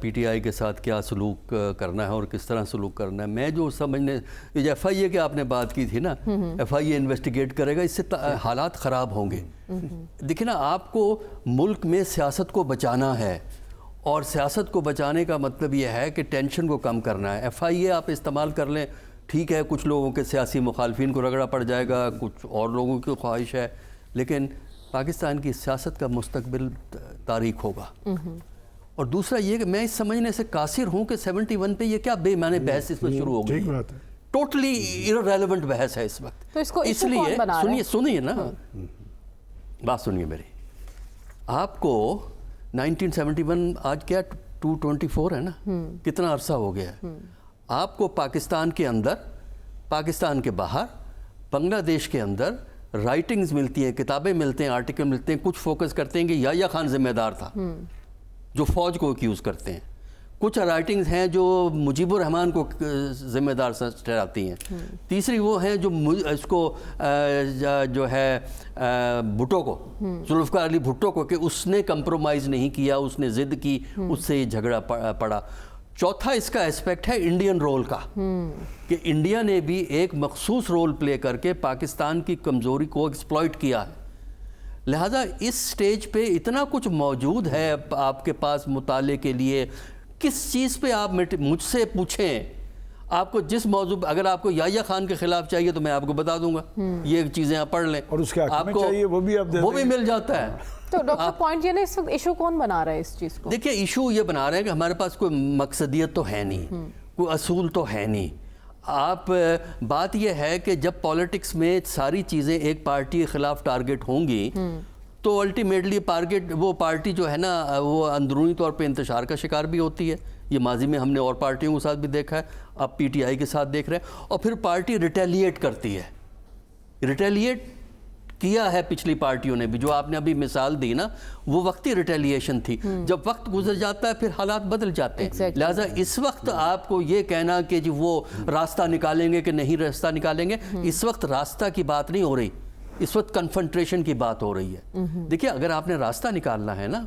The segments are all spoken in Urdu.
پی ٹی آئی کے ساتھ کیا سلوک کرنا ہے اور کس طرح سلوک کرنا ہے. میں جو سمجھنے جو ایف آئی اے کی آپ نے بات کی تھی نا, ایف آئی اے انویسٹیگیٹ کرے گا, اس سے حالات خراب ہوں گے. دیکھیں نا, آپ کو ملک میں سیاست کو بچانا ہے, اور سیاست کو بچانے کا مطلب یہ ہے کہ ٹینشن کو کم کرنا ہے. ایف آئی اے آپ استعمال کر لیں, ٹھیک ہے, کچھ لوگوں کے سیاسی مخالفین کو رگڑا پڑ جائے گا, کچھ اور لوگوں کی خواہش ہے, لیکن پاکستان کی سیاست کا مستقبل تاریک ہوگا. اور دوسرا یہ کہ میں اس سمجھنے سے قاصر ہوں کہ 71 پہ یہ کیا بے معنی بحث اس میں شروع ہو گئی. ٹوٹلی irrelevant بحث ہے اس وقت. تو اس کو اس لیے سنیے نا, بات سنیے میری. آپ کو 1971 آج کیا 224 ہے نا, کتنا عرصہ ہو گیا ہے. آپ کو پاکستان کے اندر, پاکستان کے باہر, بنگلہ دیش کے اندر رائٹنگز ملتی ہیں, کتابیں ملتے ہیں, آرٹیکل ملتے ہیں. کچھ فوکس کرتے ہیں کہ یحییٰ خان ذمہ دار تھا, جو فوج کو ایکیوز کرتے ہیں. کچھ رائٹنگز ہیں جو مجیب الرحمان کو ذمہ دار ٹھہراتی ہیں. تیسری وہ ہیں جو اس کو جو ہے بھٹو کو, ذوالفقار علی بھٹو کو, کہ اس نے کمپرومائز نہیں کیا, اس نے ضد کی, اس سے یہ جھگڑا پڑا. چوتھا اس کا اسپیکٹ ہے انڈین رول کا, کہ انڈیا نے بھی ایک مخصوص رول پلے کر کے پاکستان کی کمزوری کو ایکسپلائٹ کیا ہے. لہٰذا اس سٹیج پہ اتنا کچھ موجود ہے آپ کے پاس مطالعے کے لیے. کس چیز پہ آپ مجھ سے پوچھیں, آپ کو جس موضوع, اگر آپ کو یحییٰ خان کے خلاف چاہیے تو میں آپ کو بتا دوں گا, یہ چیزیں آپ پڑھ لیں, اور اس کے حق میں چاہیے وہ بھی مل جاتا ہے. تو ڈاکٹر پوائنٹ یہ نہیں, اس وقت ایشو کون بنا رہا ہے اس چیز کو؟ دیکھیے, ایشو یہ بنا رہے ہیں کہ ہمارے پاس کوئی مقصدیت تو ہے نہیں, کوئی اصول تو ہے نہیں. آپ بات یہ ہے کہ جب پالیٹکس میں ساری چیزیں ایک پارٹی کے خلاف ٹارگٹ ہوں گی تو الٹیمیٹلی وہ پارٹی جو ہے نا وہ اندرونی طور پہ انتشار کا شکار بھی ہوتی ہے. یہ ماضی میں ہم نے اور پارٹیوں کے ساتھ بھی دیکھا ہے, اب پی ٹی آئی کے ساتھ دیکھ رہے ہیں. اور پھر پارٹی ریٹیلیٹ کرتی ہے. ریٹیلیٹ کیا ہے پچھلی پارٹیوں نے بھی, جو آپ نے ابھی مثال دی نا, وہ وقتی ریٹیلیشن تھی. جب وقت گزر جاتا ہے پھر حالات بدل جاتے ہیں. لہٰذا اس وقت آپ کو یہ کہنا کہ جی وہ راستہ نکالیں گے کہ نہیں راستہ نکالیں گے, اس وقت راستہ کی بات نہیں ہو رہی, اس وقت کنفرنٹریشن کی بات ہو رہی ہے. دیکھیے, اگر آپ نے راستہ نکالنا ہے نا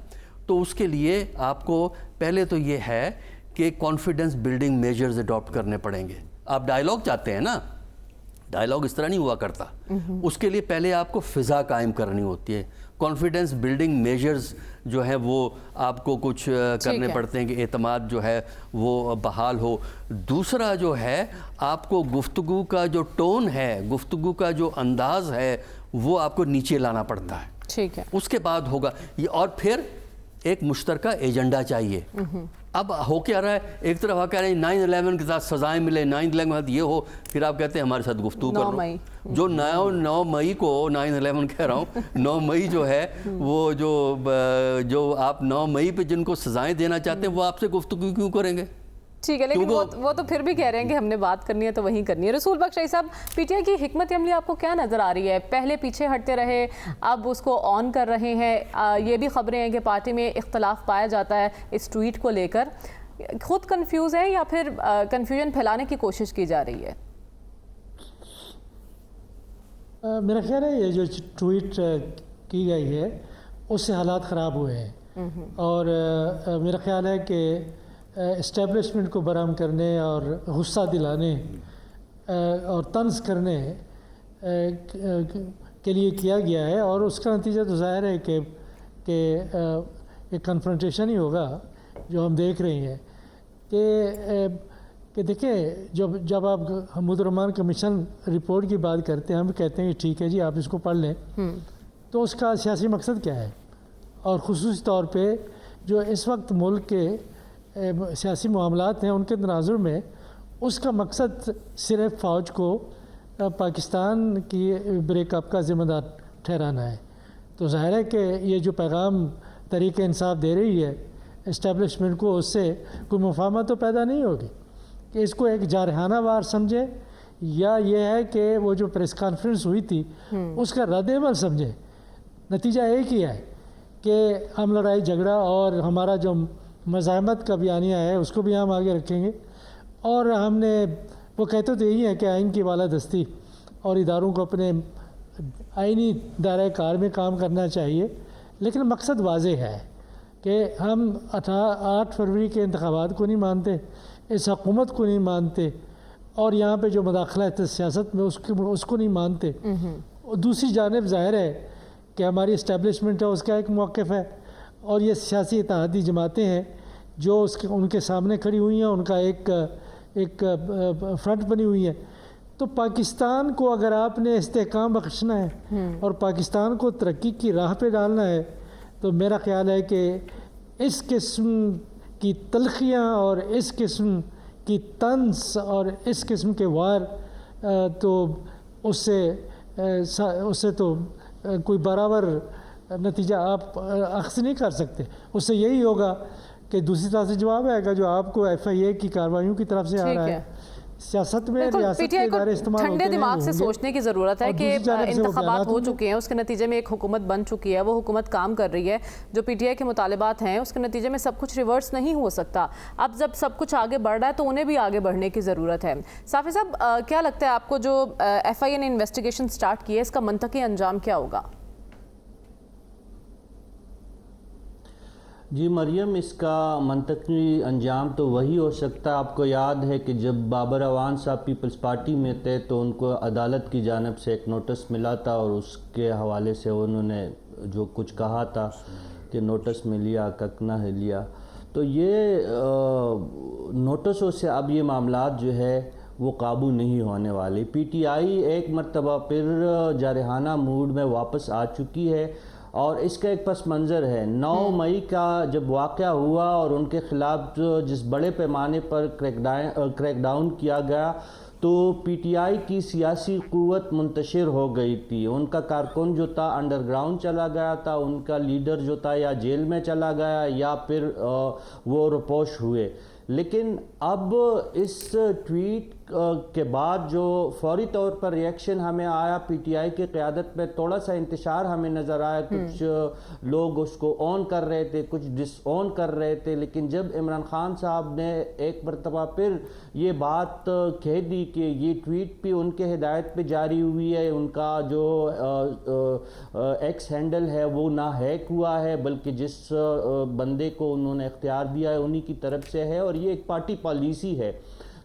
تو اس کے لیے آپ کو پہلے تو یہ ہے کہ کانفیڈنس بلڈنگ میجرز اڈاپٹ کرنے پڑیں گے. آپ ڈائیلاگ چاہتے ہیں نا, ڈائیلاگ اس طرح نہیں ہوا کرتا. اس کے لیے پہلے آپ کو فضا قائم کرنی ہوتی ہے. کانفیڈنس بلڈنگ میجرز جو ہے وہ آپ کو کچھ کرنے پڑتے ہیں کہ اعتماد جو ہے وہ بحال ہو. دوسرا جو ہے, آپ کو گفتگو کا جو ٹون ہے, گفتگو کا جو انداز ہے, وہ آپ کو نیچے لانا پڑتا ہے. ٹھیک ہے, اس کے بعد ہوگا یہ. اور پھر ایک مشترکہ ایجنڈا چاہیے. اب ہو کیا رہا ہے, ایک طرف آپ کہہ رہے ہیں 9/11 کے ساتھ سزائیں ملے, 9/11 کے ساتھ یہ ہو, پھر آپ کہتے ہیں ہمارے ساتھ گفتگو کر لو. جو 9 مئی کو 9/11 کہہ رہا ہوں, 9 مئی جو ہے وہ جو آپ 9 مئی پہ جن کو سزائیں دینا چاہتے ہیں وہ آپ سے گفتگو کیوں کریں گے؟ ٹھیک ہے, لیکن وہ تو پھر بھی کہہ رہے ہیں کہ ہم نے بات کرنی ہے تو وہیں کرنی ہے. رسول بخش صاحب, پی ٹی آئی کی حکمت عملی آپ کو کیا نظر آ رہی ہے؟ پہلے پیچھے ہٹتے رہے, اب اس کو آن کر رہے ہیں. یہ بھی خبریں ہیں کہ پارٹی میں اختلاف پایا جاتا ہے اس ٹویٹ کو لے کر. خود کنفیوز ہے یا پھر کنفیوژن پھیلانے کی کوشش کی جا رہی ہے؟ میرا خیال ہے یہ جو ٹویٹ کی گئی ہے اس سے حالات خراب ہوئے ہیں, اور میرا خیال ہے کہ اسٹیبلشمنٹ کو برہم کرنے اور غصہ دلانے اور طنز کرنے کے لیے کیا گیا ہے. اور اس کا نتیجہ تو ظاہر ہے کہ ایک کنفرنٹیشن ہی ہوگا جو ہم دیکھ رہے ہیں. کہ دیکھیں, جب آپ حمود الرحمان کمیشن رپورٹ کی بات کرتے ہیں, ہم کہتے ہیں کہ ٹھیک ہے جی آپ اس کو پڑھ لیں, تو اس کا سیاسی مقصد کیا ہے؟ اور خصوصی طور پہ جو اس وقت ملک کے سیاسی معاملات ہیں ان کے تناظر میں اس کا مقصد صرف فوج کو پاکستان کی بریک اپ کا ذمہ دار ٹھہرانا ہے. تو ظاہر ہے کہ یہ جو پیغام تحریک انصاف دے رہی ہے اسٹیبلشمنٹ کو, اس سے کوئی مفاہمت تو پیدا نہیں ہوگی کہ اس کو ایک جارحانہ وار سمجھے, یا یہ ہے کہ وہ جو پریس کانفرنس ہوئی تھی اس کا رد عمل سمجھے. نتیجہ ایک ہی ہے کہ ہم لڑائی جھگڑا اور ہمارا جو مزاحمت کا بیانیہ ہے اس کو بھی ہم آگے رکھیں گے. اور ہم نے وہ کہتے تو یہی ہے کہ آئین کی بالادستی اور اداروں کو اپنے آئینی دائرۂ کار میں کام کرنا چاہیے, لیکن مقصد واضح ہے کہ ہم 8 فروری کے انتخابات کو نہیں مانتے، اس حکومت کو نہیں مانتے، اور یہاں پہ جو مداخلت ہے سیاست میں اس کو نہیں مانتے. اور دوسری جانب ظاہر ہے کہ ہماری اسٹیبلشمنٹ ہے، اس کا ایک موقف ہے، اور یہ سیاسی اتحادی جماعتیں ہیں جو ان کے سامنے کھڑی ہوئی ہیں، ان کا ایک فرنٹ بنی ہوئی ہے. تو پاکستان کو اگر آپ نے استحکام بخشنا ہے اور پاکستان کو ترقی کی راہ پہ ڈالنا ہے، تو میرا خیال ہے کہ اس قسم کی تلخیاں اور اس قسم کی طنز اور اس قسم کے وار تو اس سے تو کوئی برابر نتیجہ آپ اخذ نہیں کر سکتے. اس سے یہی ہوگا کہ دوسری طرح سے جواب آئے گا جو آپ کو ایف آئی اے کی کارروائیوں کی طرف سے آ رہا ہے. سیاست میں ریاست کے ادارے استعمال ہوتے ہیں، ٹھنڈے دماغ سے سوچنے کی ضرورت ہے کہ انتخابات ہو چکے ہیں، اس کے نتیجے میں ایک حکومت بن چکی ہے، وہ حکومت کام کر رہی ہے، جو پی ٹی آئی کے مطالبات ہیں اس کے نتیجے میں سب کچھ ریورس نہیں ہو سکتا. اب جب سب کچھ آگے بڑھ رہا ہے تو انہیں بھی آگے بڑھنے کی ضرورت ہے. صافی صاحب، کیا لگتا ہے آپ کو جو ایف آئی اے نے انویسٹیگیشن سٹارٹ کی ہے، اس کا منطقی انجام کیا ہوگا؟ جی مریم، اس کا منطقی انجام تو وہی ہو سکتا ہے. آپ کو یاد ہے کہ جب بابر اعوان صاحب پیپلز پارٹی میں تھے تو ان کو عدالت کی جانب سے ایک نوٹس ملا تھا، اور اس کے حوالے سے انہوں نے جو کچھ کہا تھا کہ نوٹس میں لیا کک نہ لیا. تو یہ نوٹسوں سے اب یہ معاملات جو ہے وہ قابو نہیں ہونے والے. پی ٹی آئی ایک مرتبہ پھر جارحانہ موڈ میں واپس آ چکی ہے، اور اس کا ایک پس منظر ہے. 9 مئی کا جب واقعہ ہوا اور ان کے خلاف جس بڑے پیمانے پر کریک ڈاؤن کیا گیا، تو پی ٹی آئی کی سیاسی قوت منتشر ہو گئی تھی. ان کا کارکن جو تھا انڈر گراؤنڈ چلا گیا تھا، ان کا لیڈر جو تھا یا جیل میں چلا گیا یا پھر وہ روپوش ہوئے. لیکن اب اس ٹویٹ کے بعد جو فوری طور پر ریئیکشن ہمیں آیا پی ٹی آئی کی قیادت میں، تھوڑا سا انتشار ہمیں نظر آیا. کچھ لوگ اس کو اون کر رہے تھے، کچھ ڈس اون کر رہے تھے. لیکن جب عمران خان صاحب نے ایک مرتبہ پھر یہ بات کہہ دی کہ یہ ٹویٹ بھی ان کے ہدایت پہ جاری ہوئی ہے، ان کا جو ایکس ہینڈل ہے وہ نہ ہیک ہوا ہے، بلکہ جس بندے کو انہوں نے اختیار دیا ہے انہی کی طرف سے ہے، اور یہ ایک پارٹی پالیسی ہے.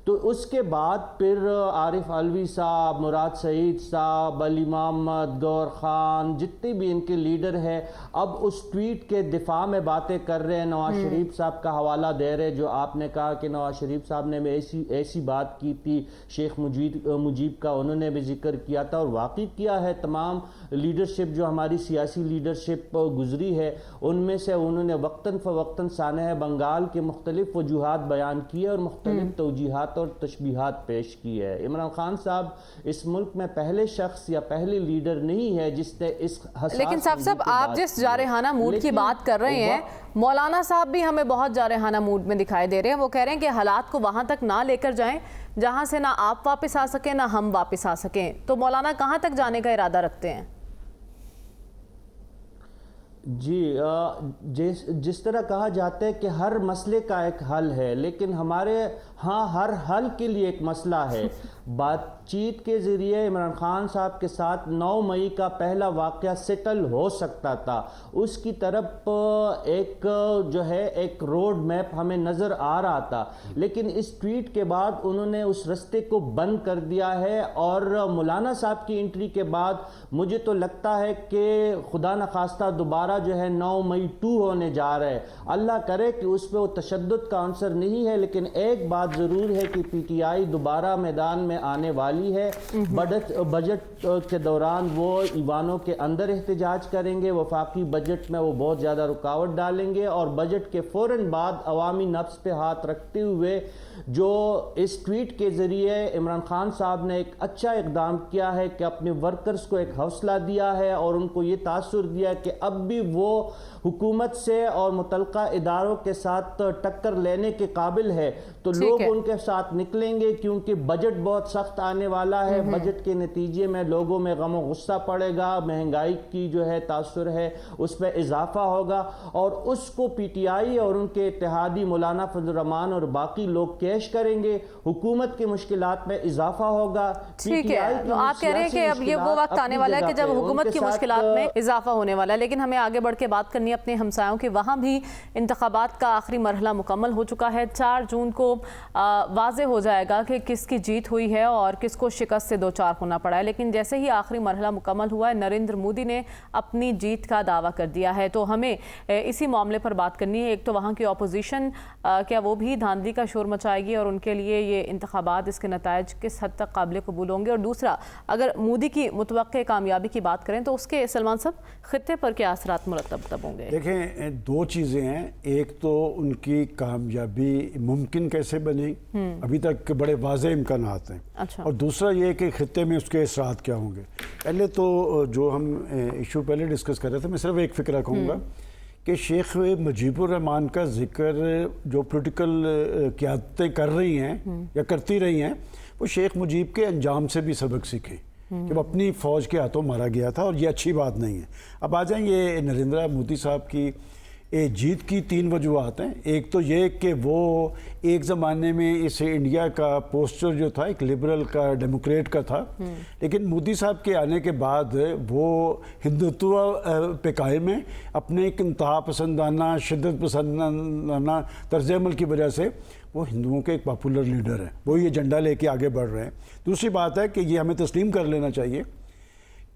تو اس کے بعد پھر عارف علوی صاحب، مراد سعید صاحب، علی محمد، گور خان، جتنے بھی ان کے لیڈر ہیں، اب اس ٹویٹ کے دفاع میں باتیں کر رہے ہیں. نواز شریف صاحب کا حوالہ دے رہے، جو آپ نے کہا کہ نواز شریف صاحب نے ایسی بات کی تھی. شیخ مجیب کا انہوں نے بھی ذکر کیا تھا، اور واقعی کیا ہے. تمام لیڈرشپ جو ہماری سیاسی لیڈرشپ گزری ہے، ان میں سے انہوں نے وقتاً فوقتاً سانحہ بنگال کے مختلف وجوہات بیان کیے اور مختلف توجیہات اور تشبیہات پیش کی ہے. عمران خان صاحب اس ملک میں پہلے شخص یا پہلے لیڈر نہیں ہے جس نے اس حساس. لیکن صاحب آپ جس جارحانہ موڈ کی بات کر رہے ہیں، مولانا صاحب بھی ہمیں بہت جارحانہ موڈ میں دکھائی دے رہے ہیں. وہ کہہ رہے ہیں کہ حالات کو وہاں تک نہ لے کر جائیں جہاں سے نہ آپ واپس آ سکیں نہ ہم واپس آ سکیں. تو مولانا کہاں تک جانے کا ارادہ رکھتے ہیں؟ جی، جس طرح کہا جاتا ہے کہ ہر مسئلے کا ایک حل ہے، لیکن ہمارے ہاں ہر حل کے لیے ایک مسئلہ ہے. بات چیت کے ذریعے عمران خان صاحب کے ساتھ 9 مئی کا پہلا واقعہ سیٹل ہو سکتا تھا. اس کی طرف ایک جو ہے ایک روڈ میپ ہمیں نظر آ رہا تھا، لیکن اس ٹویٹ کے بعد انہوں نے اس رستے کو بند کر دیا ہے. اور مولانا صاحب کی انٹری کے بعد مجھے تو لگتا ہے کہ خدا نخواستہ دوبارہ جو ہے 9 مئی 2 ہونے جا رہا ہے. اللہ کرے کہ اس پہ وہ تشدد کا عنصر نہیں ہے، لیکن ایک بات ضرور ہے کہ پی ٹی آئی دوبارہ میدان میں آنے والی ہے. بجٹ کے دوران وہ ایوانوں کے اندر احتجاج کریں گے، وفاقی بجٹ میں وہ بہت زیادہ رکاوٹ ڈالیں گے، اور بجٹ کے فوراً بعد عوامی نفس پہ ہاتھ رکھتے ہوئے جو اس ٹویٹ کے ذریعے عمران خان صاحب نے ایک اچھا اقدام کیا ہے کہ اپنے ورکرز کو ایک حوصلہ دیا ہے اور ان کو یہ تاثر دیا ہے کہ اب بھی وہ حکومت سے اور متعلقہ اداروں کے ساتھ ٹکر لینے کے قابل ہے. تو لوگ ان کے ساتھ نکلیں گے، کیونکہ بجٹ بہت سخت آنے والا ہے. بجٹ کے نتیجے میں لوگوں میں غم و غصہ پڑے گا، مہنگائی کی جو ہے تاثر ہے اس پہ اضافہ ہوگا، اور اس کو پی ٹی آئی اور ان کے اتحادی مولانا فضل الرحمان اور باقی لوگ کیش کریں گے. حکومت کی مشکلات میں اضافہ ہوگا. ٹھیک ہے، آپ کہہ رہے ہیں کہ اب یہ وہ وقت آنے والا ہے کہ جب حکومت کی مشکلات میں اضافہ ہونے والا ہے، لیکن ہمیں آگے بڑھ کے بات کرنی ہے اپنے ہمسایوں کی. وہاں بھی انتخابات کا آخری مرحلہ مکمل ہو چکا ہے. 4 جون کو واضح ہو جائے گا کہ کس کی جیت ہوئی ہے اور کس کو شکست سے دوچار ہونا پڑا ہے. لیکن جیسے ہی آخری مرحلہ مکمل ہوا ہے، نریندر مودی نے اپنی جیت کا دعویٰ کر دیا ہے. تو ہمیں اسی معاملے پر بات کرنی ہے. ایک تو وہاں کی اپوزیشن، کیا وہ بھی دھاندلی کا شور مچائے گی اور ان کے لیے یہ انتخابات، اس کے نتائج کس حد تک قابل قبول ہوں گے؟ اور دوسرا، اگر مودی کی متوقع کامیابی کی بات کریں تو اس کے سلمان صاحب خطے پر کیا اثرات مرتب ہوں گے؟ دیکھیں، 2 چیزیں ہیں. ایک تو ان کی کامیابی ممکن کیسے بنے، ابھی تک بڑے واضح امکانات ہیں. اور دوسرا یہ کہ خطے میں اس کے اثرات کیا ہوں گے. پہلے تو جو ہم ایشو پہلے ڈسکس کر رہے تھے، میں صرف ایک فکرہ کہوں گا کہ شیخ مجیب الرحمان کا ذکر جو پولیٹیکل قیادتیں کر رہی ہیں یا کرتی رہی ہیں، وہ شیخ مجیب کے انجام سے بھی سبق سیکھیں کہ وہ اپنی فوج کے ہاتھوں مارا گیا تھا، اور یہ اچھی بات نہیں ہے. اب آ جائیں یہ نریندر مودی صاحب کی جیت کی 3 وجوہات ہیں. ایک تو یہ کہ وہ ایک زمانے میں اس انڈیا کا پوسچر جو تھا ایک لبرل کا، ڈیموکریٹ کا تھا، لیکن مودی صاحب کے آنے کے بعد وہ ہندوتوا پہ قائم ہے. اپنے ایک انتہا پسندانہ، شدت پسندانہ طرز عمل کی وجہ سے وہ ہندوؤں کے ایک پاپولر لیڈر ہیں، وہ یہ ایجنڈا لے کے آگے بڑھ رہے ہیں. دوسری بات ہے کہ یہ ہمیں تسلیم کر لینا چاہیے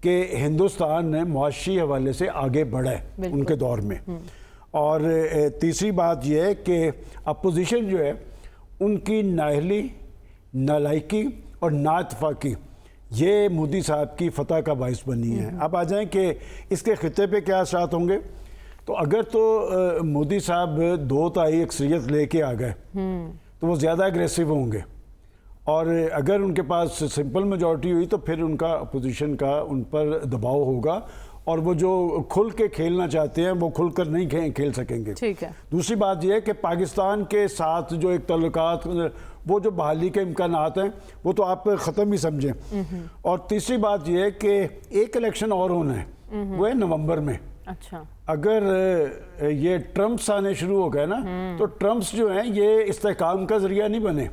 کہ ہندوستان نے معاشی حوالے سے آگے بڑھا ہے ان کے دور میں. اور تیسری بات یہ ہے کہ اپوزیشن جو ہے ان کی نااہلی، نالائکی اور نااتفاقی یہ مودی صاحب کی فتح کا باعث بنی ہے. اب آ جائیں کہ اس کے خطے پہ کیا اثرات ہوں گے. تو اگر تو مودی صاحب 2 تہائی اکثریت لے کے آ گئے تو وہ زیادہ اگریسو ہوں گے، اور اگر ان کے پاس سمپل میجورٹی ہوئی تو پھر ان کا اپوزیشن کا ان پر دباؤ ہوگا، اور وہ جو کھل کے کھیلنا چاہتے ہیں وہ کھل کر نہیں کھیل سکیں گے. ٹھیک ہے. دوسری بات یہ ہے کہ پاکستان کے ساتھ جو ایک تعلقات، وہ جو بحالی کے امکانات ہیں وہ تو آپ ختم ہی سمجھیں. اور تیسری بات یہ ہے کہ ایک الیکشن اور ہونا ہے، وہ ہے نومبر میں. اچھا، اگر یہ ٹرمپس آنے شروع ہو گئے نا تو ٹرمپس جو ہیں یہ استحکام کا ذریعہ نہیں بنے.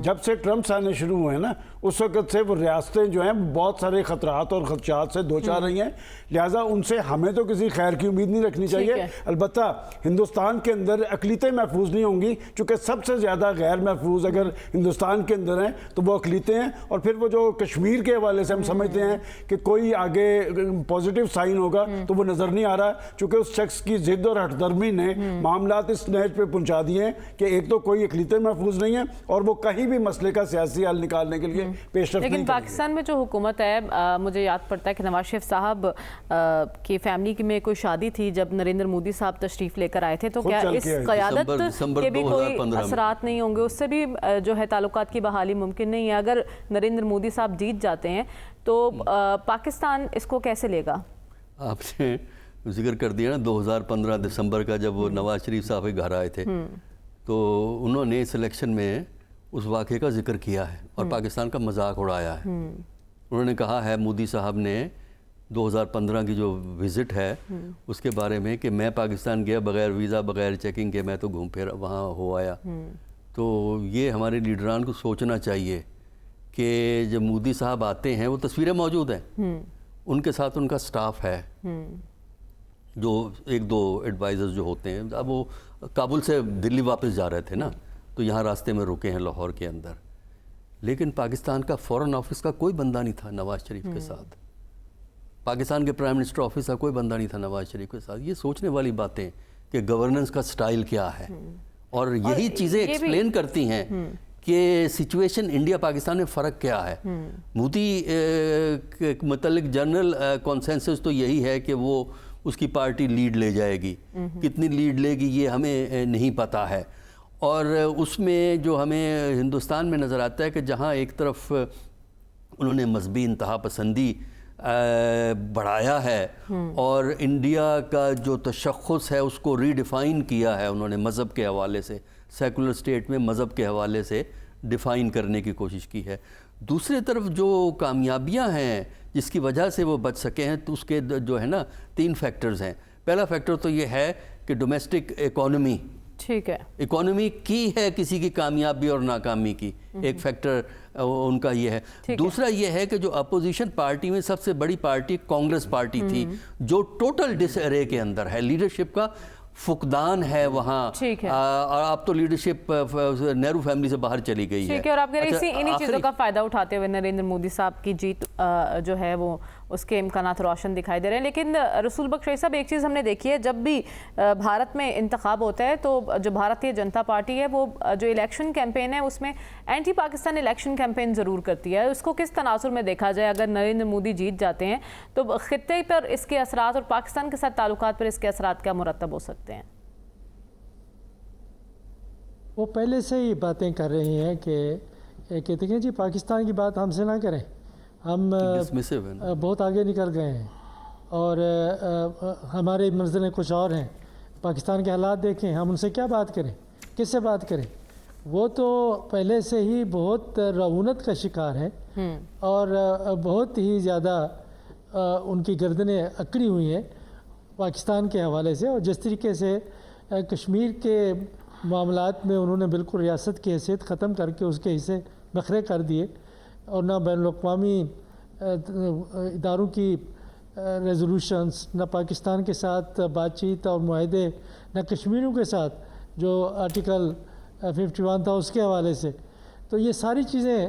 جب سے ٹرمپس آنے شروع ہوئے ہیں نا اس وقت سے وہ ریاستیں جو ہیں بہت سارے خطرات اور خدشات سے دوچار رہی ہیں. لہٰذا ان سے ہمیں تو کسی خیر کی امید نہیں رکھنی چاہیے. البتہ ہندوستان کے اندر اقلیتیں محفوظ نہیں ہوں گی، چونکہ سب سے زیادہ غیر محفوظ اگر ہندوستان کے اندر ہیں تو وہ اقلیتیں ہیں. اور پھر وہ جو کشمیر کے حوالے سے ہم سمجھتے ہیں کہ کوئی آگے پازیٹیو سائن ہوگا تو وہ نظر نہیں آ رہا، چونکہ اس شخص کی ضد اور ہٹ درمی نے معاملات اس نہج پہ پہنچا دیے ہیں کہ ایک تو کوئی اقلیتیں محفوظ نہیں ہیں اور وہ کہیں بھی مسئلے کا سیاسی حل نکالنے کے لیے پیش رفت نہیں. لیکن پاکستان میں جو حکومت ہے، مجھے یاد پڑتا ہے کہ نواز شریف صاحب کی فیملی میں کوئی شادی تھی جب نریندر مودی صاحب تشریف لے کر آئے تھے، تو کیا اس قیادت کے بھی کوئی اثرات نہیں ہوں گے؟ اس سے بھی جو ہے تعلقات کی بحالی ممکن نہیں ہے. اگر نریندر مودی صاحب جیت جاتے ہیں تو پاکستان اس کو کیسے لے گا؟ آپ نے ذکر کر دیا نا 2015 دسمبر کا، جب وہ نواز شریف صاحب کے گھر آئے تھے تو انہوں نے اس الیکشن میں اس واقعے کا ذکر کیا ہے اور پاکستان کا مذاق اڑایا ہے. انہوں نے کہا ہے مودی صاحب نے 2015 کی جو وزٹ ہے اس کے بارے میں کہ میں پاکستان گیا بغیر ویزا، بغیر چیکنگ کے، میں تو گھوم پھر وہاں ہو آیا. تو یہ ہمارے لیڈران کو سوچنا چاہیے کہ جب مودی صاحب آتے ہیں، وہ تصویریں موجود ہیں، ان کے ساتھ ان کا سٹاف ہے جو 1-2 ایڈوائزرز جو ہوتے ہیں. اب وہ کابل سے دلی واپس جا رہے تھے نا، تو یہاں راستے میں رکے ہیں لاہور کے اندر. لیکن پاکستان کا فورن آفس کا کوئی بندہ نہیں تھا نواز شریف کے ساتھ. پاکستان کے پرائم منسٹر آفس کا کوئی بندہ نہیں تھا نواز شریف کے ساتھ. یہ سوچنے والی باتیں کہ گورننس کا سٹائل کیا ہے، اور یہی چیزیں ایکسپلین کرتی ہیں کہ سچویشن انڈیا پاکستان میں فرق کیا ہے. مودی کے متعلق جنرل کانسنسس تو یہی ہے کہ وہ اس کی پارٹی لیڈ لے جائے گی. کتنی لیڈ لے گی یہ ہمیں نہیں پتہ ہے. اور اس میں جو ہمیں ہندوستان میں نظر آتا ہے کہ جہاں ایک طرف انہوں نے مذہبی انتہا پسندی بڑھایا ہے اور انڈیا کا جو تشخص ہے اس کو ری ڈیفائن کیا ہے انہوں نے مذہب کے حوالے سے، سیکولر اسٹیٹ میں مذہب کے حوالے سے ڈیفائن کرنے کی کوشش کی ہے۔ دوسری طرف جو کامیابیاں ہیں جس کی وجہ سے وہ بچ سکے ہیں تو اس کے جو ہے نا 3 فیکٹرز ہیں۔ پہلا فیکٹر تو یہ ہے کہ ڈومیسٹک اکانومی، ٹھیک ہے، اکانومی کی ہے کسی کی کامیابی اور ناکامی کی، ایک فیکٹر ان کا یہ ہے۔ دوسرا یہ ہے کہ جو اپوزیشن پارٹی میں سب سے بڑی پارٹی کانگریس پارٹی تھی جو ٹوٹل ڈس ارے کے اندر ہے، لیڈرشپ کا فقدان ہے وہاں، اور اب تو لیڈرشپ نہرو فیملی سے باہر چلی گئی ہے۔ ٹھیک ہے، اور آپ کہہ رہے ہیں انہی چیزوں کا فائدہ اٹھاتے ہوئے نریندر مودی صاحب کی جیت جو ہے وہ اس کے امکانات روشن دکھائی دے رہے ہیں۔ لیکن رسول بخش صاحب ایک چیز ہم نے دیکھی ہے، جب بھی بھارت میں انتخاب ہوتا ہے تو جو بھارتیہ جنتا پارٹی ہے وہ جو الیکشن کیمپین ہے اس میں اینٹی پاکستان الیکشن کیمپین ضرور کرتی ہے۔ اس کو کس تناظر میں دیکھا جائے؟ اگر نریندر مودی جیت جاتے ہیں تو خطے پر اس کے اثرات اور پاکستان کے ساتھ تعلقات پر اس کے اثرات کیا مرتب ہو سکتے ہیں؟ وہ پہلے سے ہی باتیں کر رہے ہیں کہ کہتے ہیں جی پاکستان کی بات ہم سے نہ کریں، ہم بہت آگے نکل گئے ہیں اور ہمارے منزلیں کچھ اور ہیں، پاکستان کے حالات دیکھیں، ہم ان سے کیا بات کریں، کس سے بات کریں۔ وہ تو پہلے سے ہی بہت رعونت کا شکار ہیں اور بہت ہی زیادہ ان کی گردنیں اکڑی ہوئی ہیں پاکستان کے حوالے سے، اور جس طریقے سے کشمیر کے معاملات میں انہوں نے بالکل ریاست کی حیثیت ختم کر کے اس کے حصے بکھرے کر دیے، اور نہ بین الاقوامی اداروں کی ریزولوشنز، نہ پاکستان کے ساتھ بات چیت اور معاہدے، نہ کشمیریوں کے ساتھ جو آرٹیکل 51 تھا اس کے حوالے سے، تو یہ ساری چیزیں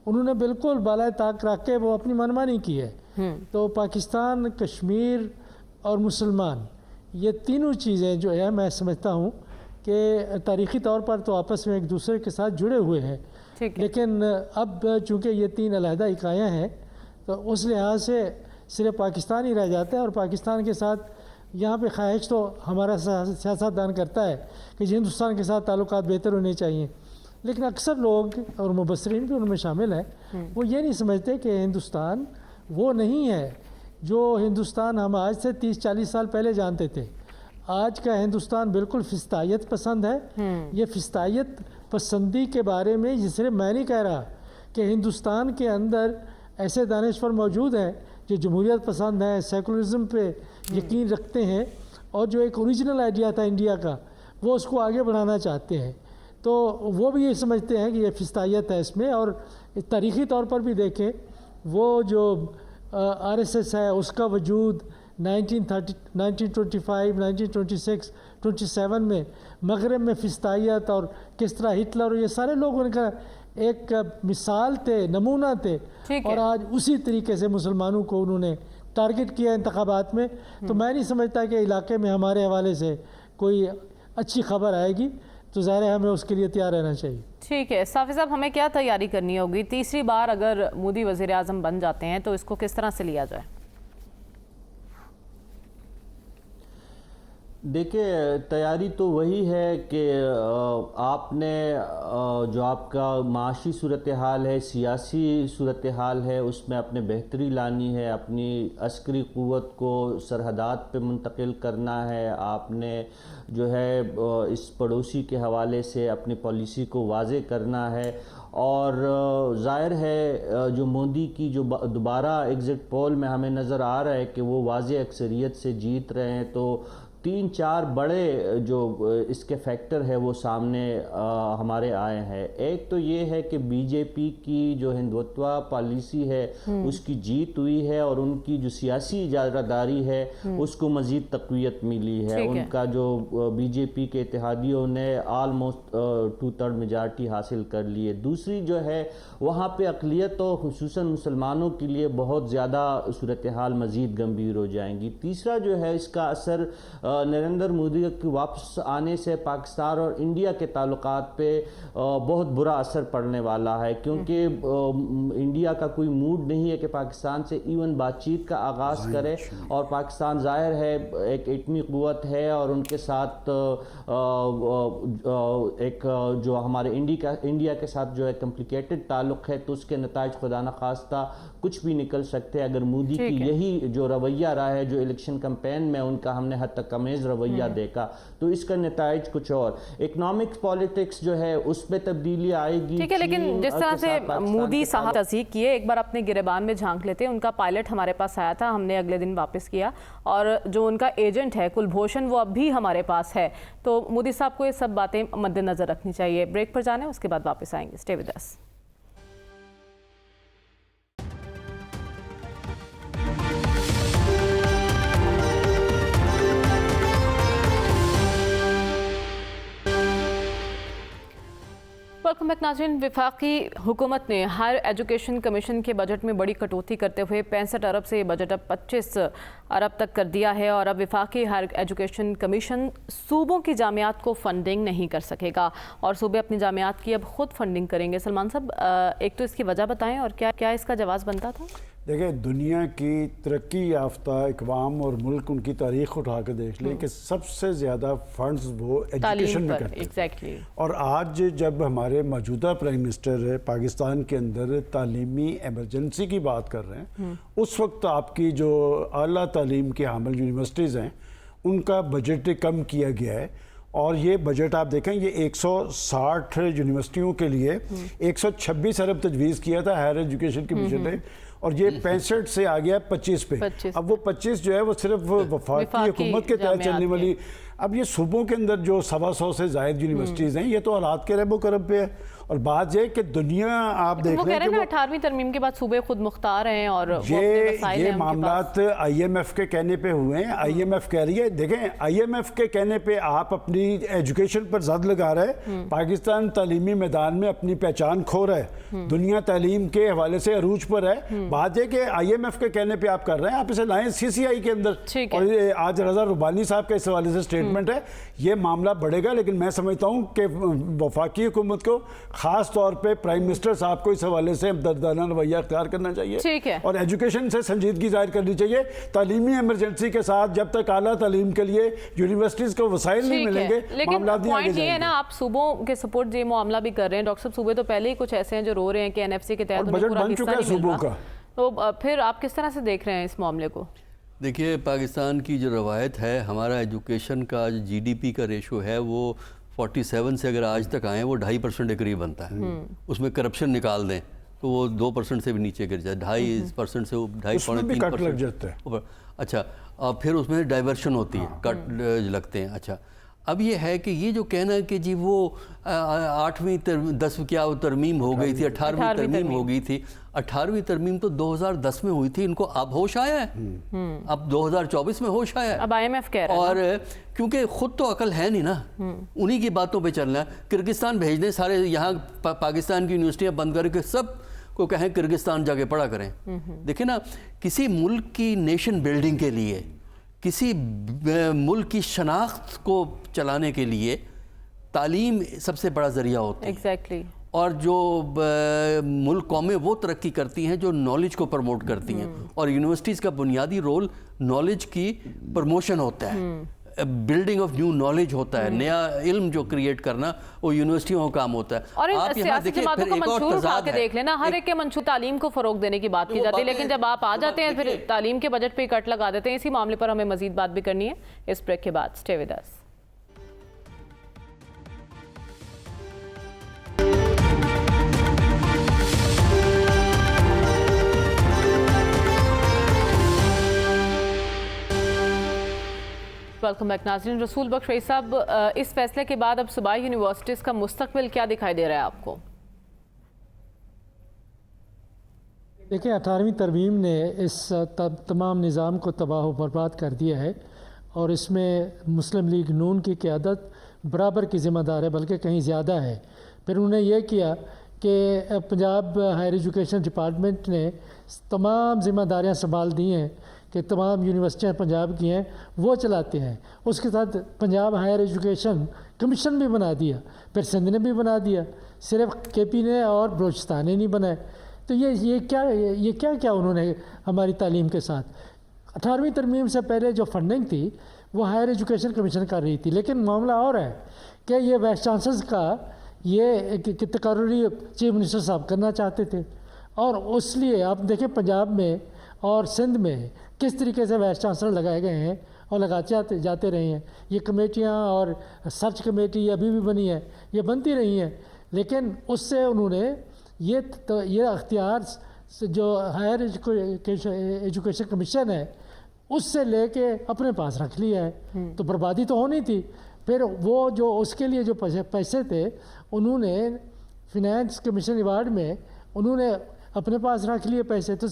انہوں نے بالکل بالائے طاق رکھ کے وہ اپنی منمانی کی ہے۔ تو پاکستان، کشمیر اور مسلمان، یہ تینوں چیزیں جو ہے میں سمجھتا ہوں کہ تاریخی طور پر تو آپس میں ایک دوسرے کے ساتھ جڑے ہوئے ہیں، لیکن اب چونکہ یہ 3 علیحدہ اکائیاں ہیں تو اس لحاظ سے صرف پاکستان ہی رہ جاتا ہے، اور پاکستان کے ساتھ یہاں پہ خواہش تو ہمارا سیاستدان کرتا ہے کہ ہندوستان کے ساتھ تعلقات بہتر ہونے چاہیے، لیکن اکثر لوگ اور مبصرین بھی ان میں شامل ہیں، وہ یہ نہیں سمجھتے کہ ہندوستان وہ نہیں ہے جو ہندوستان ہم آج سے 30-40 سال پہلے جانتے تھے۔ آج کا ہندوستان بالکل فسطائیت پسند ہے۔ یہ فسطائیت پسندی کے بارے میں یہ صرف میں نہیں کہہ رہا کہ ہندوستان کے اندر ایسے دانشور موجود ہیں جو جمہوریت پسند ہیں، سیکولرزم پہ یقین رکھتے ہیں، اور جو ایک اوریجنل آئیڈیا تھا انڈیا کا وہ اس کو آگے بڑھانا چاہتے ہیں، تو وہ بھی یہ سمجھتے ہیں کہ یہ فسطائیت ہے اس میں۔ اور تاریخی طور پر بھی دیکھیں، وہ جو RSS ہے اس کا وجود 1925، 1926، 27 میں مغرب میں فسطائیت، اور کس طرح ہٹلر اور یہ سارے لوگ ان کا ایک مثال تھے، نمونہ تھے، اور آج اسی طریقے سے مسلمانوں کو انہوں نے ٹارگٹ کیا انتخابات میں۔ تو میں نہیں سمجھتا کہ علاقے میں ہمارے حوالے سے کوئی اچھی خبر آئے گی، تو ظاہر ہے ہمیں اس کے لیے تیار رہنا چاہیے۔ ٹھیک ہے صافی صاحب، ہمیں کیا تیاری کرنی ہوگی؟ تیسری بار اگر مودی وزیر اعظم بن جاتے ہیں تو اس کو کس طرح سے لیا جائے؟ دیکھیں، تیاری تو وہی ہے کہ آپ نے جو آپ کا معاشی صورتحال ہے، سیاسی صورتحال ہے، اس میں اپنے بہتری لانی ہے، اپنی عسکری قوت کو سرحدات پہ منتقل کرنا ہے، آپ نے جو ہے اس پڑوسی کے حوالے سے اپنی پالیسی کو واضح کرنا ہے، اور ظاہر ہے جو مودی کی جو دوبارہ ایگزٹ پول میں ہمیں نظر آ رہا ہے کہ وہ واضح اکثریت سے جیت رہے ہیں، تو 3-4 بڑے جو اس کے فیکٹر ہے وہ سامنے ہمارے آئے ہیں۔ ایک تو یہ ہے کہ بی جے پی کی جو ہندوتوا پالیسی ہے اس کی جیت ہوئی ہے، اور ان کی جو سیاسی اجارہ ہے اس کو مزید تقویت ملی ہے۔ ان کا جو بی جے پی کے اتحادیوں نے آلموسٹ 2/3 میجارٹی حاصل کر لی ہے۔ دوسری جو ہے وہاں پہ اقلیت اور خصوصاً مسلمانوں کے لیے بہت زیادہ صورتحال مزید گمبھیر ہو جائیں گی۔ تیسرا جو ہے اس کا اثر نریندر مودی کے واپس آنے سے پاکستان اور انڈیا کے تعلقات پہ بہت برا اثر پڑنے والا ہے، کیونکہ انڈیا کا کوئی موڈ نہیں ہے کہ پاکستان سے ایون بات چیت کا آغاز کرے، اور پاکستان ظاہر ہے ایک ایٹمی قوت ہے، اور ان کے ساتھ ایک جو ہمارے انڈیا کے ساتھ جو ہے کمپلیکیٹڈ تعلق ہے، تو اس کے نتائج خدا نخواستہ کچھ بھی نکل سکتے ہیں اگر مودی کی یہی جو رویہ رہا ہے، جو الیکشن کمپین میں ان کا ہم نے حد تک امیز رویہ دیکھا، تو اس کا نتائج کچھ اور۔ اکنامکس پالیٹکس جو ہے اس پہ تبدیلی آئے گی، ٹھیک ہے، لیکن جس طرح سے مودی صاحب تصدیق کیے، ایک بار اپنے گریبان میں جھانک لیتے ہیں۔ ان کا پائلٹ ہمارے پاس آیا تھا، ہم نے اگلے دن واپس کیا، اور جو ان کا ایجنٹ ہے کلبھوشن وہ اب بھی ہمارے پاس ہے، تو مودی صاحب کو یہ سب باتیں مد نظر رکھنی چاہیے۔ بریک پر جانے، اس کے بعد واپس آئیں گے، stay with us. Welcome back ناظرین۔ وفاقی حکومت نے ہائر ایجوکیشن کمیشن کے بجٹ میں بڑی کٹوتی کرتے ہوئے 65 ارب سے یہ بجٹ اب 25 ارب تک کر دیا ہے، اور اب وفاقی ہائر ایجوکیشن کمیشن صوبوں کی جامعات کو فنڈنگ نہیں کر سکے گا، اور صوبے اپنی جامعات کی اب خود فنڈنگ کریں گے۔ سلمان صاحب، ایک تو اس کی وجہ بتائیں، اور کیا اس کا جواز بنتا تھا؟ دیکھیں، دنیا کی ترقی یافتہ اقوام اور ملک ان کی تاریخ اٹھا کے دیکھ لیں کہ سب سے زیادہ فنڈز وہ ایجوکیشن میں کرتے ہیں، اور آج جب ہمارے موجودہ پرائم منسٹر پاکستان کے اندر تعلیمی ایمرجنسی کی بات کر رہے ہیں، اس وقت آپ کی جو اعلیٰ تعلیم کے حامل یونیورسٹیز ہیں ان کا بجٹ کم کیا گیا ہے، اور یہ بجٹ آپ دیکھیں، یہ 160 یونیورسٹیوں کے لیے 126 ارب تجویز کیا تھا ہائر ایجوکیشن کمیشن نے، اور یہ 65 سے آ گیا 25 پہ۔ اب وہ 25 جو ہے وہ صرف وفاقی حکومت کے تحت چلنے والی، اب یہ صوبوں کے اندر جو 125 سے زائد یونیورسٹیز ہیں، یہ تو حالات کے رب و کرم پہ ہے۔ اور بات یہ کہ دنیا آپ دیکھ رہے ہیں کہ 18ویں ترمیم کے بعد صوبے خود مختار ہیں، اور یہ معاملات آئی ایم ایف کے کہنے پہ ہوئے ہیں۔ آئی ایم ایف کہہ رہی ہے، دیکھیں آئی ایم ایف کے کہنے پہ آپ اپنی ایجوکیشن پر زد لگا رہے ہیں۔ پاکستان تعلیمی میدان میں اپنی پہچان کھو رہا ہے، دنیا تعلیم کے حوالے سے عروج پر ہے۔ بات یہ کہ آئی ایم ایف کے کہنے پہ آپ کر رہے ہیں، آپ اسے لائیں سی سی آئی کے اندر، اور آج رضا ربانی صاحب کا اس حوالے سے سٹیٹمنٹ ہے، یہ معاملہ بڑھے گا۔ لیکن میں سمجھتا ہوں کہ وفاقی حکومت کو خاص طور پہ پرائم منسٹر صاحب کو اس حوالے سے ہمدردانہ رویہ اختیار کرنا چاہیے، اور ایجوکیشن سے سنجیدگی ظاہر کرنی چاہیے۔ تعلیمی ایمرجنسی کے ساتھ جب تک اعلیٰ تعلیم کے لیے یونیورسٹیز کو وسائل نہیں ملیں گے، معاملات نہیں آگے جائیں گے۔ لیکن یہ ہے نا، آپ صوبوں کے سپورٹ یہ معاملہ بھی کر رہے ہیں ڈاکٹر صاحب، صوبے تو پہلے ہی کچھ ایسے ہیں جو رو رہے ہیں کہ این ایف سی کے تحت بجٹ بن چکا ہے صوبوں کا، تو پھر آپ کس طرح سے دیکھ رہے ہیں اس معاملے کو؟ دیکھیے، پاکستان کی جو روایت ہے، ہمارا ایجوکیشن کا جو جی ڈی پی کا ریشو ہے وہ 47 سے اگر آج تک آئیں وہ 2.5% کے قریب بنتا ہے۔ اس میں کرپشن نکال دیں تو وہ 2% سے بھی نیچے گر جائے، 2.5% سے 2.5-3%۔ اچھا، اور پھر اس میں ڈائیورشن ہوتی ہے، کٹ لگتے ہیں۔ اچھا، اب یہ ہے کہ یہ جو کہنا ہے کہ جی وہ 8ویں 10 کیا ترمیم ہو گئی تھی، 18ویں ترمیم ہو گئی تھی، 18ویں ترمیم تو 2010 میں ہوئی تھی، ان کو اب ہوش آیا ہے، اب 2024 میں ہوش آیا ہے، اب آئی ایم ایف کہہ رہا ہے، اور کیونکہ خود تو عقل ہے نہیں نا، انہی کی باتوں پہ چلنا ہے۔ کرگستان بھیج دیں سارے، یہاں پاکستان کی یونیورسٹیاں بند کر کے سب کو کہیں کرگستان جا کے پڑھا کریں۔ دیکھیں نا، کسی ملک کی نیشن بلڈنگ کے لیے، کسی ملک کی شناخت کو چلانے کے لیے تعلیم سب سے بڑا ذریعہ ہوتا ہے۔ ایگزیکٹلی، اور جو ملک قومیں وہ ترقی کرتی ہیں جو نالج کو پروموٹ کرتی ہیں، اور یونیورسٹیز کا بنیادی رول نالج کی پروموشن ہوتا ہے، بلڈنگ آف نیو نالج ہوتا ہے، نیا علم جو کریٹ کرنا وہ یونیورسٹیوں کا کام ہوتا ہے۔ اور ان سیاسی جماعتوں کو منشور اٹھا کے دیکھ لینا، ہر ایک کے منشور تعلیم کو فروغ دینے کی بات کی جاتی ہے، لیکن جب آپ آ جاتے ہیں پھر تعلیم کے بجٹ پہ کٹ لگا دیتے ہیں۔ اسی معاملے پر ہمیں مزید بات بھی کرنی ہے اس بریک کے بعد، stay with us. Welcome back ناظرین۔ رسول بخش رئیس صاحب، اس فیصلے کے بعد اب صوبائی یونیورسٹیز کا مستقبل کیا دکھائی دے رہا ہے آپ کو؟ دیکھیں، 18ویں ترمیم نے اس تمام نظام کو تباہ و برباد کر دیا ہے، اور اس میں مسلم لیگ نون کی قیادت برابر کی ذمہ دار ہے، بلکہ کہیں زیادہ ہے۔ پھر انہوں نے یہ کیا کہ پنجاب ہائر ایجوکیشن ڈپارٹمنٹ نے تمام ذمہ داریاں سنبھال دی ہیں کہ تمام یونیورسٹیاں پنجاب کی ہیں وہ چلاتے ہیں. اس کے ساتھ پنجاب ہائر ایجوکیشن کمیشن بھی بنا دیا, پھر سندھ نے بھی بنا دیا, صرف کے پی نے اور بلوچستان نے نہیں بنائے. تو یہ کیا انہوں نے ہماری تعلیم کے ساتھ 18ویں ترمیم سے پہلے جو فنڈنگ تھی وہ ہائر ایجوکیشن کمیشن کر رہی تھی. لیکن معاملہ اور ہے کہ یہ وائس چانسلرز کا یہ تقرری چیف منسٹر صاحب کرنا چاہتے تھے, اور اس لیے آپ دیکھیں پنجاب میں اور سندھ میں کس طریقے سے وائس چانسلر لگائے گئے ہیں اور لگاتے جاتے رہے ہیں. یہ کمیٹیاں اور سرچ کمیٹی ابھی بھی بنی ہے, یہ بنتی رہی ہیں, لیکن اس سے انہوں نے یہ اختیار جو ہائر ایجوکیشن کمیشن ہے اس سے لے کے اپنے پاس رکھ لیا ہے. تو بربادی تو ہونی تھی. پھر وہ جو اس کے لیے جو پیسے تھے انہوں نے فنانس کمیشن ایوارڈ میں انہوں نے اپنے پاس رکھ لیے پیسے. تو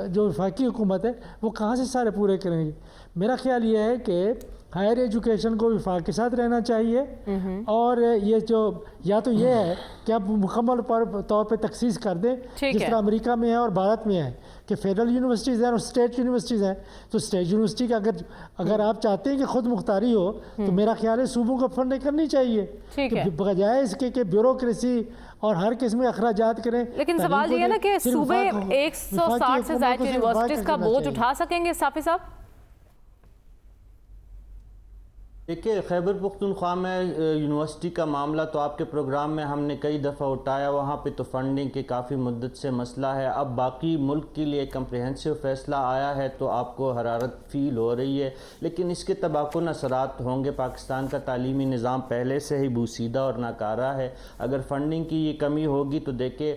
جو وفاقی حکومت ہے وہ کہاں سے سارے پورے کریں گے؟ میرا خیال یہ ہے کہ ہائر ایجوکیشن کو وفاق کے ساتھ رہنا چاہیے, اور یہ جو یا تو یہ ہے کہ آپ مکمل طور پہ تخصیص کر دیں جس طرح امریکہ میں ہے اور بھارت میں ہے کہ فیڈرل یونیورسٹیز ہیں اور اسٹیٹ یونیورسٹیز ہیں. تو اسٹیٹ یونیورسٹی کا اگر آپ چاہتے ہیں کہ خود مختاری ہو تو میرا خیال ہے صوبوں کو فنڈنگ کرنی چاہیے, بجائے اس کے کہ بیوروکریسی اور ہر قسم کے اخراجات کریں. لیکن سوال یہ ہے نا کہ صوبے 160 سے زائد یونیورسٹیز کا بوجھ اٹھا سکیں گے صافی صاحب؟ دیکھیے, خیبر پختونخوا میں یونیورسٹی کا معاملہ تو آپ کے پروگرام میں ہم نے کئی دفعہ اٹھایا. وہاں پہ تو فنڈنگ کے کافی مدت سے مسئلہ ہے. اب باقی ملک کے لیے ایک کمپریہنسو فیصلہ آیا ہے تو آپ کو حرارت فیل ہو رہی ہے, لیکن اس کے تباکن اثرات ہوں گے. پاکستان کا تعلیمی نظام پہلے سے ہی بوسیدہ اور ناکارہ ہے. اگر فنڈنگ کی یہ کمی ہوگی تو دیکھیں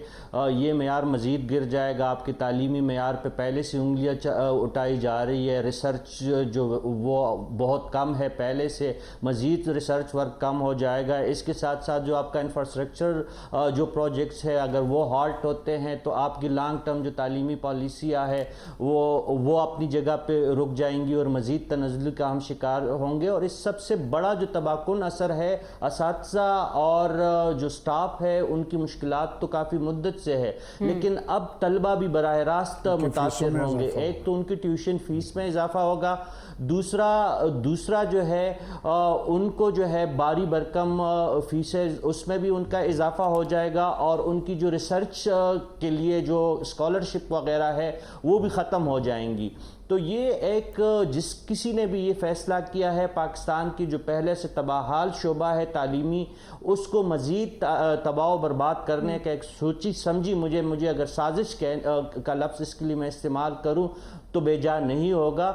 یہ معیار مزید گر جائے گا. آپ کی تعلیمی معیار پہ پہلے سے انگلیاں اٹھائی جا رہی ہے. ریسرچ جو وہ بہت کم ہے, پہلے سے مزید ریسرچ ورک کم ہو جائے گا. اس کے ساتھ ساتھ جو آپ کا انفراسٹرکچر جو پروجیکٹس ہے اگر وہ ہالٹ ہوتے ہیں تو آپ کی لانگ ٹرم جو تعلیمی پالیسیاں ہے وہ اپنی جگہ پہ رک جائیں گی اور مزید تنزل کا ہم شکار ہوں گے. اور اس سب سے بڑا جو تباکن اثر ہے اساتذہ اور جو سٹاف ہے ان کی مشکلات تو کافی مدت سے ہے, لیکن اب طلبہ بھی براہ راست متاثر ہوں گے. ایک تو ان کی ٹیوشن فیس میں اضافہ ہوگا, دوسرا جو ہے ان کو جو ہے باری برکم فیسز اس میں بھی ان کا اضافہ ہو جائے گا, اور ان کی جو ریسرچ کے لیے جو اسکالرشپ وغیرہ ہے وہ بھی ختم ہو جائیں گی. تو یہ ایک کسی نے بھی یہ فیصلہ کیا ہے پاکستان کی جو پہلے سے تباہال شعبہ ہے تعلیمی, اس کو مزید تباہ و برباد کرنے کا ایک سوچی سمجھی مجھے اگر سازش کا لفظ اس کے لیے میں استعمال کروں تو بے جا نہیں ہوگا.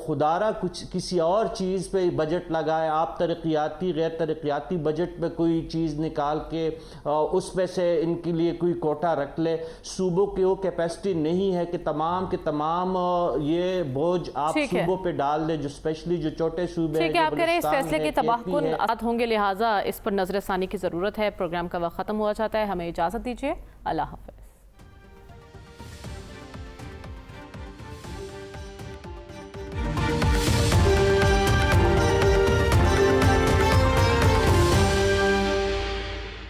خدارہ کسی اور چیز پہ بجٹ لگائے, آپ ترقیاتی غیر ترقیاتی بجٹ پہ کوئی چیز نکال کے اس پہ سے ان کے لیے کوئی کوٹا رکھ لے. صوبوں کی وہ کیپیسٹی نہیں ہے کہ تمام کے تمام یہ بوجھ آپ صوبوں پہ ڈال دے, جو اسپیشلی جو چھوٹے صوبے ہیں. ٹھیک ہے, آپ کہہ رہے ہیں اس فیصلے کے تباکن ہوں گے, لہٰذا اس پر نظر ثانی کی ضرورت ہے. پروگرام کا وقت ختم ہوا چاہتا ہے, ہمیں اجازت دیجیے. اللہ حافظ.